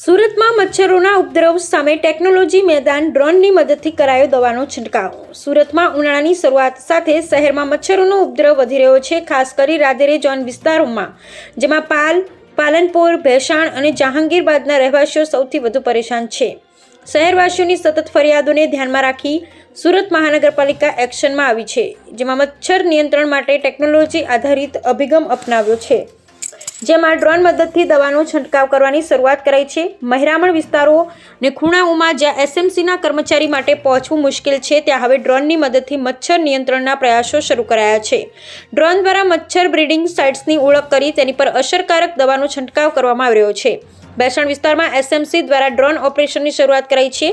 સુરતમાં મચ્છરોના ઉપદ્રવ સામે ટેકનોલોજી મેદાન ડ્રોનની મદદથી કરાયો દવાનો છંટકાવ। સુરતમાં ઉનાળાની શરૂઆત સાથે શહેરમાં મચ્છરોનો ઉપદ્રવ વધી રહ્યો છે, ખાસ કરી રાદેરી ઝોન વિસ્તારોમાં, જેમાં પાલનપુર, ભેસાણ અને જહાંગીરબાદના રહેવાસીઓ સૌથી વધુ પરેશાન છે। શહેરવાસીઓની સતત ફરિયાદોને ધ્યાનમાં રાખી સુરત મહાનગરપાલિકા એક્શનમાં આવી છે, જેમાં મચ્છર નિયંત્રણ માટે ટેકનોલોજી આધારિત અભિગમ અપનાવ્યો છે, જેમાં ડ્રોન મદદથી દવાનો છંટકાવ કરવાની શરૂઆત કરાઈ છે। મહેરામણ વિસ્તારો અને ખૂણાઓમાં જ્યાં એસએમસીના કર્મચારી માટે પહોંચવું મુશ્કેલ છે, ત્યાં હવે ડ્રોનની મદદથી મચ્છર નિયંત્રણના પ્રયાસો શરૂ કરાયા છે। ડ્રોન દ્વારા મચ્છર બ્રીડિંગ સાઇટ્સની ઓળખ કરી તેની પર અસરકારક દવાનો છંટકાવ કરવામાં આવી રહ્યો છે। ભેસાણ વિસ્તારમાં એસએમસી દ્વારા ડ્રોન ઓપરેશનની શરૂઆત કરાઈ છે।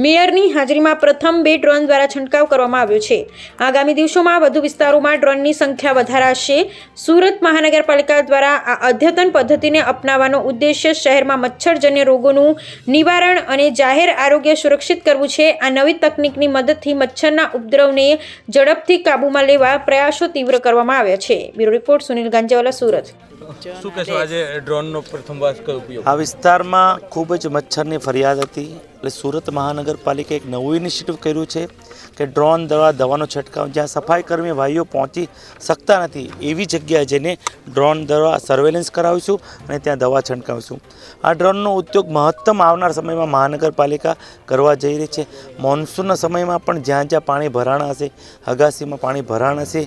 મેયરની હાજરીમાં પ્રથમ 2 ડ્રોન દ્વારા છંટકાવ કરવામાં આવ્યો છે। આગામી દિવસોમાં વધુ વિસ્તારોમાં ડ્રોનની સંખ્યા વધારાશે। સુરત મહાનગરપાલિકા દ્વારા આ અદ્યતન પદ્ધતિને અપનાવવાનો ઉદ્દેશ્ય શહેરમાં મચ્છરજન્ય રોગોનું નિવારણ અને જાહેર આરોગ્ય સુરક્ષિત કરવું છે। આ નવી તકનીકની મદદથી મચ્છરના ઉપદ્રવને ઝડપથી કાબૂમાં લેવા પ્રયાસો તીવ્ર કરવામાં આવ્યા છે। Bureau report Sunil Ganjawala, Surat. શું કહેશો આજે ડ્રોનનો પ્રથમ ઉપયોગ? આ વિસ્તારમાં ખૂબ જ મચ્છરની ફરિયાદ હતી, એટલે સુરત મહાનગરપાલિકાએ એક નવું ઇનિશિયેટિવ કર્યું છે કે ડ્રોન દ્વારા દવાનો છંટકાવ, જ્યાં સફાઈ કર્મી ભાઈઓ પહોંચી શકતા નથી એવી જગ્યાએ જઈને ડ્રોન દ્વારા સર્વેલન્સ કરાવીશું અને ત્યાં દવા છંટકાવીશું। આ ડ્રોનનો ઉદ્યોગ મહત્તમ આવનાર સમયમાં મહાનગરપાલિકા કરવા જઈ રહી છે। મોન્સૂનના સમયમાં પણ જ્યાં જ્યાં પાણી ભરાણ હશે, અગાસીમાં પાણી ભરાણ હશે,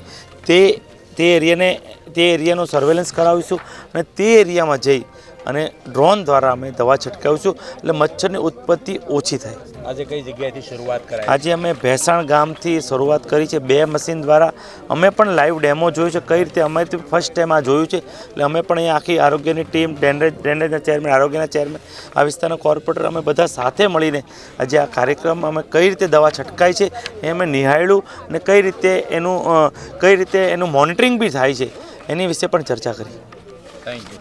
તે એરિયાનો સર્વેલન્સ કરાવીશું અને તે એરિયામાં જઈ અને ડ્રોન દ્વારા અમે દવા છંટકાવીશું, એટલે મચ્છરની ઉત્પત્તિ ઓછી થાય। આજે કઈ જગ્યાએથી શરૂઆત કરાઈ? આજે અમે ભેસાણ ગામથી શરૂઆત કરી છે 2 મશીન દ્વારા। અમે પણ લાઈવ ડેમો જોયું છે કઈ રીતે, અમારી ફર્સ્ટ ટાઈમ આ જોયું છે, એટલે અમે પણ અહીંયા આખી આરોગ્યની ટીમ, ડ્રેનેજના ચેરમેન, આરોગ્યના ચેરમેન, આ વિસ્તારના કોર્પોરેટર, અમે બધા સાથે મળીને આજે આ કાર્યક્રમ અમે કઈ રીતે દવા છંટકાય છે એ અમે નિહાળ્યું અને કઈ રીતે એનું મોનિટરિંગ બી થાય છે એની વિશે પણ ચર્ચા કરી। Thank you.